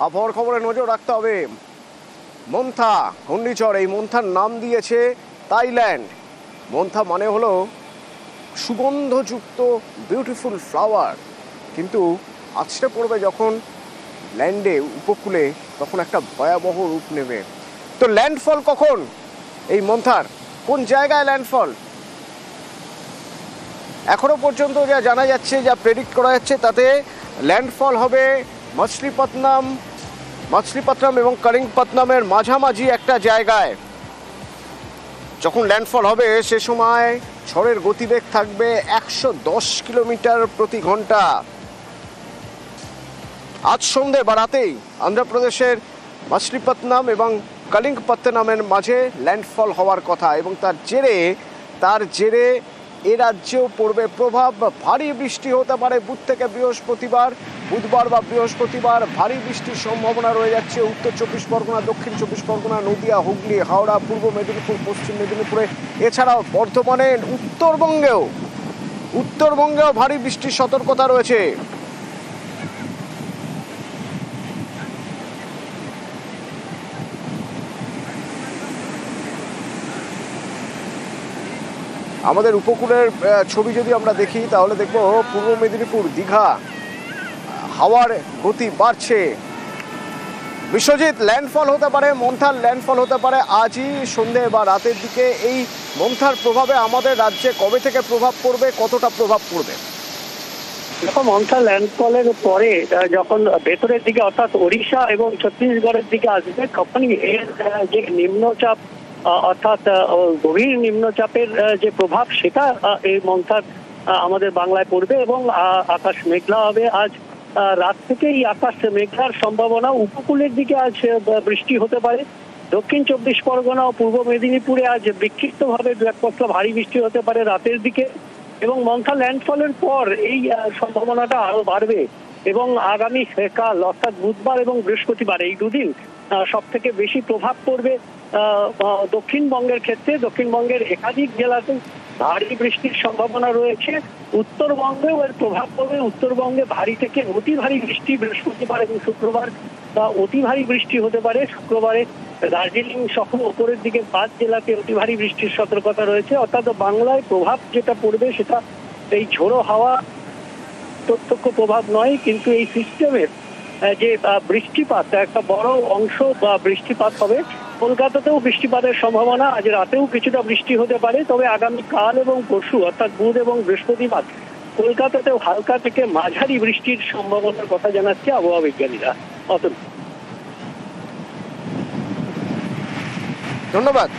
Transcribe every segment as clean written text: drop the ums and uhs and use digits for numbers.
আবহাওয়ার খবরে নজর রাখতে হবে। মন্থা ঘূর্ণিঝড়, এই মন্থার নাম দিয়েছে থাইল্যান্ড। মন্থা মানে হলো সুগন্ধযুক্ত বিউটিফুল ফ্লাওয়ার, কিন্তু আছড়ে পড়বে যখন ল্যান্ডে উপকূলে তখন একটা ভয়াবহ রূপ নেবে। তো ল্যান্ডফল কখন এই মন্থার, কোন জায়গায় ল্যান্ডফল? এখনো পর্যন্ত যা জানা যাচ্ছে, যা প্রেডিক্ট করা যাচ্ছে, তাতে ল্যান্ডফল হবে মছলিপট্টনম এবং কলিঙ্গপট্টনমের মাঝামাঝি একটা জায়গায়। যখন ল্যান্ডফল হবে সে সময় ঝড়ের গতিবেগ থাকবে 110 কিলোমিটার প্রতি ঘন্টা। আজ সন্ধ্যে বা রাতেই অন্ধ্রপ্রদেশের মছলিপট্টনম এবং কলিঙ্গপট্টনমের মাঝে ল্যান্ডফল হওয়ার কথা, এবং তার জেরে এ রাজ্যেও পড়বে প্রভাব। ভারী বৃষ্টি হতে পারে বুধবার বা বৃহস্পতিবার ভারী বৃষ্টির সম্ভাবনা রয়ে যাচ্ছে উত্তর চব্বিশ পরগনা, দক্ষিণ চব্বিশ পরগনা, নদিয়া, হুগলি, হাওড়া, পূর্ব মেদিনীপুর, পশ্চিম মেদিনীপুরে, এছাড়াও বর্ধমানে, উত্তরবঙ্গেও ভারী বৃষ্টির সতর্কতা রয়েছে। আমাদের উপকূলের ছবি যদি আমরা দেখি তাহলে দেখব পূর্ব মেদিনীপুর, দীঘা হাওয়ার গতি বাড়ছে। বিশ্বজিৎ, ল্যান্ডফল হতে পারে, মন্থার ল্যান্ডফল হতে পারে আজই সন্ধ্যে বা রাতের দিকে। এই মন্থার প্রভাবে আমাদের রাজ্যে কবে থেকে প্রভাব পড়বে, কতটা প্রভাব পড়বে? দেখো, মন্থা ল্যান্ডফলের পরে যখন ভেতরের দিকে অর্থাৎ ওড়িশা এবং ছত্তিশগড়ের দিকে আসবে, তখনই এর যে নিম্নচাপ অর্থাৎ গভীর নিম্নচাপের যে প্রভাব, সেটা এই মন্থার আমাদের বাংলায় পড়বে এবং আকাশ মেঘলা হবে। আজ রাত থেকেই আকাশ মেঘলার সম্ভাবনা। উপকূলের দিকে আজ বৃষ্টি হতে পারে। দক্ষিণ চব্বিশ পরগনা ও পূর্ব মেদিনীপুরে আজ বিক্ষিপ্তভাবে দু এক পশলা ভারী বৃষ্টি হতে পারে রাতের দিকে, এবং মন্থা ল্যান্ডফলের পর এই সম্ভাবনাটা আরো বাড়বে। এবং আগামী কাল অর্থাৎ বুধবার এবং বৃহস্পতিবার, এই দুদিন সব থেকে বেশি প্রভাব পড়বে দক্ষিণবঙ্গের ক্ষেত্রে। দক্ষিণবঙ্গের একাধিক জেলাতে ভারী বৃষ্টির সম্ভাবনা রয়েছে। উত্তরবঙ্গেও এর প্রভাব পড়বে। উত্তরবঙ্গে ভারী থেকে অতি ভারী বৃষ্টি বৃহস্পতিবার এবং শুক্রবার, অতি ভারী বৃষ্টি হতে পারে। শুক্রবারে দার্জিলিং সহ উপরের দিকে 5 জেলাতে অতি ভারী বৃষ্টির সতর্কতা রয়েছে। অর্থাৎ বাংলায় প্রভাব যেটা পড়বে সেটা এই ঝোড়ো হাওয়া প্রত্যক্ষ প্রভাব নয়, কিন্তু এই সিস্টেমের যে বৃষ্টিপাত, একটা বড় অংশ বা বৃষ্টিপাত হবে। কলকাতাতেও বৃষ্টিপাতের সম্ভাবনা, আজ রাতেও কিছুটা বৃষ্টি হতে পারে। তবে আগামী কাল এবং পরশু অর্থাৎ বুধ এবং বৃহস্পতিবার কলকাতাতেও হালকা থেকে মাঝারি বৃষ্টির সম্ভাবনার কথা জানাচ্ছে আবহাওয়া বিজ্ঞানীরা। অতএব ধন্যবাদ।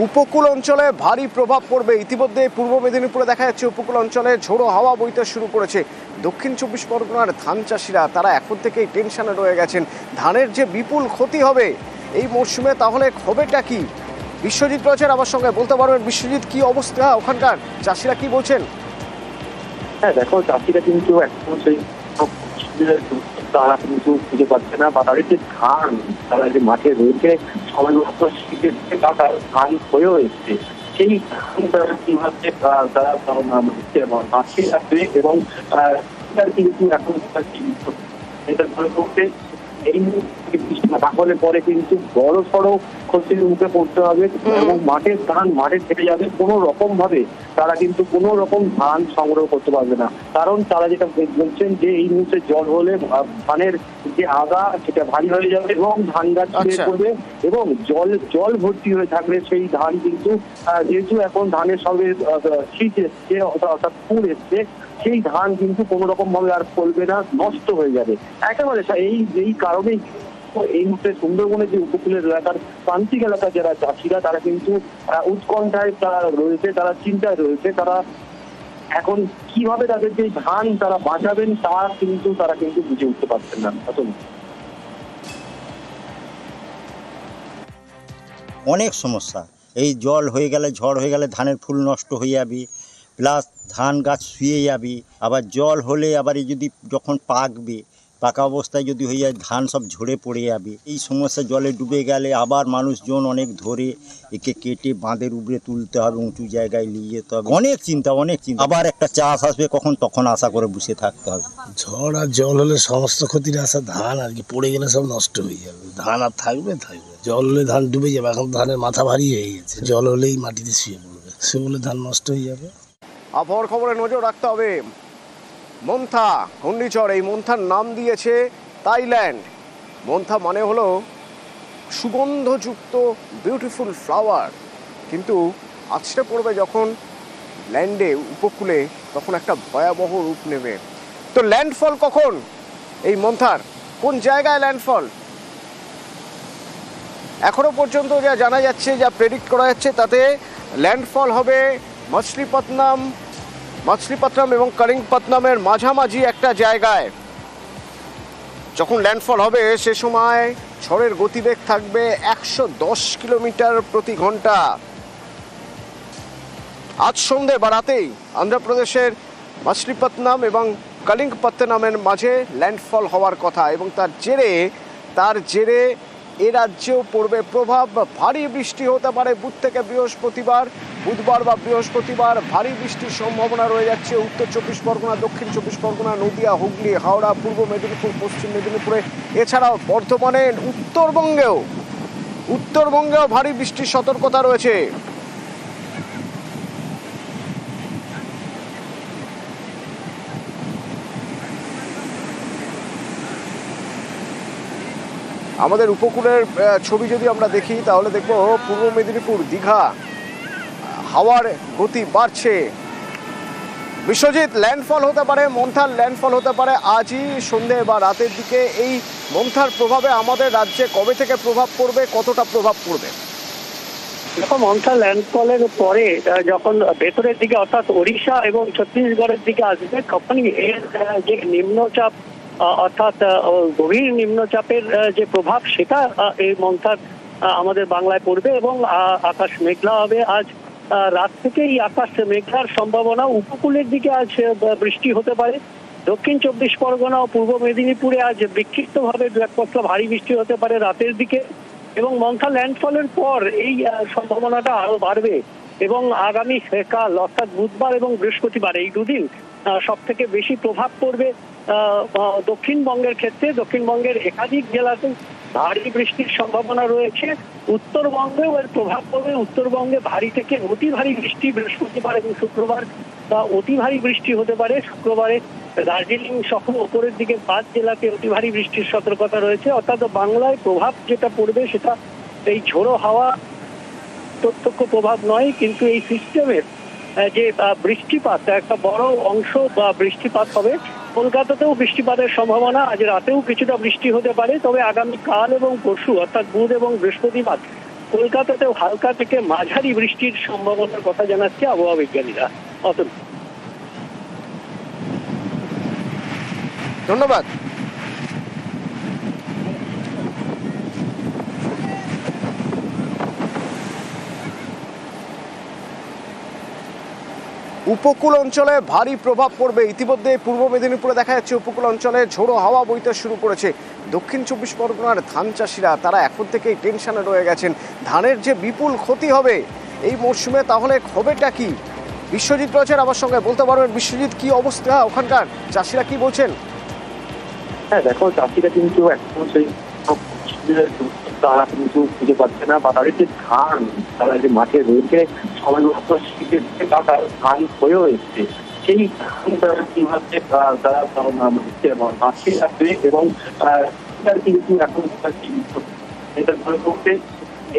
উপকূল অঞ্চলে ভারী প্রভাব পড়বে। ইতিমধ্যে পূর্ব মেদিনীপুরে দেখা যাচ্ছে উপকূল অঞ্চলে ঝোড়ো হাওয়া বইতে শুরু করেছে। দক্ষিণ চব্বিশ পরগনার ধান চাষিরা তারা এখন থেকেই টেনশনে রয়ে গেছেন। ধানের যে বিপুল ক্ষতি হবে এই মরশুমে, তাহলে হবেটা কি? বিশ্বজিৎ রয়েছেন আমার সঙ্গে, বলতে পারবেন বিশ্বজিৎ কি অবস্থা ওখানকার, চাষিরা কি বলছেন? হ্যাঁ দেখো, চাষিরা কিন্তু এখন সেই তারা কিন্তু খুঁজে পাচ্ছে না, বা তাদের যে ধান তারা যে মাঠে রয়েছে সময় মতো শীতের ধান হয়েও এসছে, সেই ধান তারা কিভাবে তারা মাঠে রাখবে এবং কিন্তু এখন এটা করতে এই তাহলে পরে কিন্তু বড় সড়ো ক্ষতির মুখে পড়তে হবে এবং মাঠের ধান মাঠে থেকে যাবে। কোনো রকম ভাবে তারা কিন্তু কোনো রকম ধান সংগ্রহ করতে পারবে না, কারণ তারা যেটা বলছেন যে এই মুহূর্তে জল হলে ধানের যে আগা সেটা ভারী হয়ে যাবে এবং ধান গাছ ছিঁড়ে পড়বে এবং জল ভর্তি হয়ে থাকলে সেই ধান কিন্তু যেহেতু এখন ধানের সঙ্গে শীত এসছে অর্থাৎ ফুল এসছে, সেই ধান কিন্তু কোনো রকম ভাবে আর ফলবে না, নষ্ট হয়ে যাবে একেবারে। এই কারণেই এই মুহূর্তে সুন্দরবনের যে উপকূলের এলাকার প্রান্তিক এলাকার যারা চাষিরা তারা কিন্তু উৎকণ্ঠায় তারা রয়েছে, তারা চিন্তায় রয়েছে। তারা এখন কিভাবে তাদের যে ধান তারা বাঁচাবেন তারা কিন্তু বুঝে উঠতে পারছেন না। অনেক সমস্যা, এই জল হয়ে গেলে, ঝড় হয়ে গেলে ধানের ফুল নষ্ট হয়ে যাবে, প্লাস ধান গাছ শুয়ে যাবে। আবার জল হলে আবার এই যদি যখন পাকবে পাকা অবস্থায় যদি হয়ে যায় ধান সব ঝরে পড়ে যাবে। এই সমস্যা জলে ডুবে গেলে আবার মানুষজন অনেক ধরে একে কেটে বাঁধের উপরে তুলতে হবে, উঁচু জায়গায় নিয়ে যেতে হবে। অনেক চিন্তা। আবার একটা চাষ আসবে কখন, তখন আশা করে বসে থাকতে হবে। ঝড় আর জল হলে সমস্ত ক্ষতির আশা ধান আর কি পড়ে গেলে সব নষ্ট হয়ে যাবে। ধান আর থাকবে। জল হলে ধান ডুবে যাবে। এখন ধানের মাথা ভারী হয়ে গেছে, জল হলেই মাটিতে শুয়ে পড়বে, সে বলে ধান নষ্ট হয়ে যাবে। আবহাওয়ার খবরে নজর রাখতে হবে। মন্থা ঘূর্ণিঝড়, এই মন্থার নাম দিয়েছে থাইল্যান্ড। মন্থা মানে হলো সুগন্ধযুক্ত বিউটিফুল ফ্লাওয়ার, কিন্তু আছড়ে পড়বে যখন ল্যান্ডে উপকূলে, তখন একটা ভয়াবহ রূপ নেবে। তো ল্যান্ডফল কখন এই মন্থার, কোন জায়গায় ল্যান্ডফল? এখনো পর্যন্ত যা জানা যাচ্ছে, যা প্রেডিক্ট করা যাচ্ছে, তাতে ল্যান্ডফল হবে মছলিপত্তনম এবং কালিঙ্গপত্তনমের মাঝামাঝি একটা জায়গায়। যখন ল্যান্ডফল হবে সে সময় ঝড়ের গতিবেগ থাকবে 110 কিলোমিটার প্রতি ঘন্টা। আজ সন্ধ্যে বা রাতেই অন্ধ্রপ্রদেশের মছলিপত্তনম এবং কালিঙ্গপত্তনমের মাঝে ল্যান্ডফল হওয়ার কথা, এবং তার জেরে এ রাজ্যেও পড়বে প্রভাব। ভারী বৃষ্টি হতে পারে বুধবার বা বৃহস্পতিবার ভারী বৃষ্টির সম্ভাবনা রয়ে যাচ্ছে উত্তর চব্বিশ পরগনা, দক্ষিণ চব্বিশ পরগনা, নদিয়া, হুগলি, হাওড়া, পূর্ব মেদিনীপুর, পশ্চিম মেদিনীপুরে, এছাড়াও বর্ধমানে, উত্তরবঙ্গেও ভারী বৃষ্টির সতর্কতা রয়েছে। আমাদের উপকূলের ছবি যদি আমরা দেখি তাহলে দেখব পূর্ব মেদিনীপুর, দীঘা, হাওয়ার গতি বাড়ছে। বিশ্বজিৎ, ল্যান্ডফল হতে পারে, মন্থার ল্যান্ডফল হতে পারে আজই সন্ধ্যে বা রাতের দিকে। এই মন্থার প্রভাবে আমাদের রাজ্যে কবে থেকে প্রভাব পড়বে, কতটা প্রভাব পড়বে? দেখো, মন্থা ল্যান্ডফলের পরে যখন ভেতরের দিকে অর্থাৎ ওড়িশা এবং ছত্তিশগড়ের দিকে আসবে, তখনই এর যে নিম্নচাপ অর্থাৎ গভীর নিম্নচাপের যে প্রভাব, সেটা এই মন্থার আমাদের বাংলায় পড়বে এবং আকাশ মেঘলা হবে। আজ রাত থেকেই আকাশ মেঘলার সম্ভাবনা। উপকূলের দিকে আজ বৃষ্টি হতে পারে। দক্ষিণ চব্বিশ পরগনা ও পূর্ব মেদিনীপুরে আজ বিক্ষিপ্তভাবে দু এক পশলা ভারী বৃষ্টি হতে পারে রাতের দিকে, এবং মন্থা ল্যান্ডফলের পর এই সম্ভাবনাটা আরো বাড়বে। এবং আগামী কাল অর্থাৎ বুধবার এবং বৃহস্পতিবার, এই দুদিন সব থেকে বেশি প্রভাব পড়বে দক্ষিণবঙ্গের ক্ষেত্রে। দক্ষিণবঙ্গের একাধিক জেলাতে ভারী বৃষ্টির সম্ভাবনা রয়েছে। উত্তরবঙ্গেও এর প্রভাব পড়বে। উত্তরবঙ্গে ভারী থেকে অতি ভারী বৃষ্টি বৃহস্পতিবার এবং শুক্রবার, অতি ভারী বৃষ্টি হতে পারে। শুক্রবারে দার্জিলিং সহ ওপরের দিকে 5 জেলাতে অতি ভারী বৃষ্টির সতর্কতা রয়েছে। অর্থাৎ বাংলায় প্রভাব যেটা পড়বে সেটা এই ঝোড়ো হাওয়া প্রত্যক্ষ প্রভাব নয়, কিন্তু এই সিস্টেমের যে বৃষ্টিপাত, একটা বড় অংশ বা বৃষ্টিপাত হবে। কলকাতাতেও বৃষ্টিপাতের সম্ভাবনা, আজ রাতেও কিছুটা বৃষ্টি হতে পারে। তবে আগামী কাল এবং পরশু অর্থাৎ বুধ এবং বৃহস্পতিবার কলকাতাতেও হালকা থেকে মাঝারি বৃষ্টির সম্ভাবনার কথা জানাচ্ছে আবহাওয়া বিজ্ঞানীরা। অতএব ধন্যবাদ। উপকূল অঞ্চলে ভারী প্রভাব পড়বে। ইতিমধ্যে পূর্ব মেদিনীপুরে দেখা যাচ্ছে উপকূল অঞ্চলে ঝোড়ো হাওয়া বইতে শুরু করেছে। দক্ষিণ চব্বিশ পরগনার ধান চাষিরা তারা এখন থেকেই টেনশনে রয়ে গেছেন। ধানের যে বিপুল ক্ষতি হবে এই মরশুমে, তাহলে হবেটা কি? বিশ্বজিৎ রয়েছেন আমার সঙ্গে, বলতে পারবেন বিশ্বজিৎ কি অবস্থা ওখানকার, চাষিরা কি বলছেন? হ্যাঁ দেখো, চাষিরা কিন্তু এখন সেই তারা কিন্তু খুঁজে পাচ্ছে না, বা তাদের যে ধান তারা যে মাঠে রয়েছে সময় মতো শীতের ধান হয়েও এসছে, সেই ধান তারা কিভাবে তারা মাঠে রাখবে এবং কিন্তু এখন এটা ধরে করতে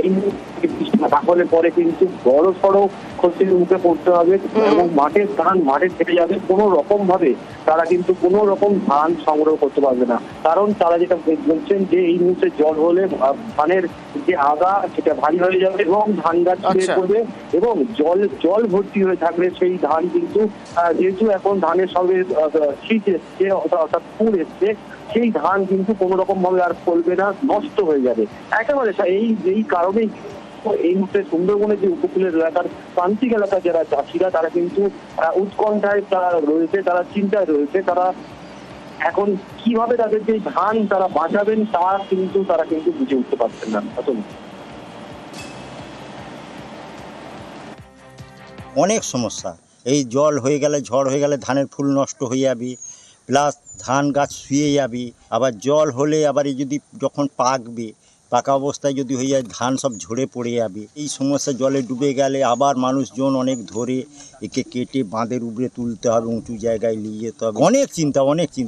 এই তাহলে পরে কিন্তু বড় সড়ো ক্ষতির মুখে পড়তে হবে এবং মাঠের ধান মাঠে থেকে যাবে। কোনো রকম ভাবে তারা কিন্তু কোনো রকম ধান সংগ্রহ করতে পারবে না, কারণ তারা যেটা বলছেন যে এই মুহূর্তে জল হলে ধানের যে আগা সেটা ভারী হয়ে যাবে এবং ধান গাছ ছিঁড়ে পড়বে এবং জল ভর্তি হয়ে থাকলে সেই ধান কিন্তু যেহেতু এখন ধানের সঙ্গে শীত এসছে অর্থাৎ ফুল এসছে, সেই ধান কিন্তু কোনো রকম ভাবে আর ফলবে না, নষ্ট হয়ে যাবে একেবারে। এই কারণেই এই মুহূর্তে সুন্দরবনের যে উপকূলের এলাকার প্রান্তিক এলাকার যারা চাষিরা তারা কিন্তু উৎকণ্ঠায় তারা রয়েছে, তারা চিন্তায় রয়েছে। তারা এখন কিভাবে তাদের যে ধান তারা বাঁচাবেন তারা কিন্তু বুঝে উঠতে পারছেন না। অনেক সমস্যা, এই জল হয়ে গেলে, ঝড় হয়ে গেলে ধানের ফুল নষ্ট হয়ে যাবে, প্লাস ধান গাছ শুয়ে যাবে। আবার জল হলে আবার এই যদি যখন পাকা অবস্থায় যদি হয়ে যায় ধান সব ঝরে পড়ে যাবে। এই সমস্যা জলে ডুবে গেলে আবার মানুষজন অনেক ধরে একে কেটে বাঁধের উপরে তুলতে হবে, উঁচু জায়গায় নিয়ে যেতে হবে। অনেক চিন্তা।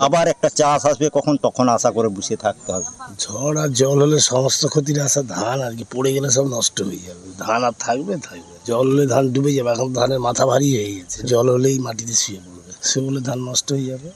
আবার একটা চাষ আসবে তখন আশা করে বসে থাকতে হবে। ঝড় আর জল হলে সমস্ত ক্ষতির আশা ধান আর কি পড়ে গেলে সব নষ্ট হয়ে যাবে। ধান আর থাকবে। জল হলে ধান ডুবে যাবে। এখন ধানের মাথা ভারী হয়ে গেছে, জল হলেই মাটিতে শুয়ে পড়বে, সে বলে ধান নষ্ট হয়ে যাবে।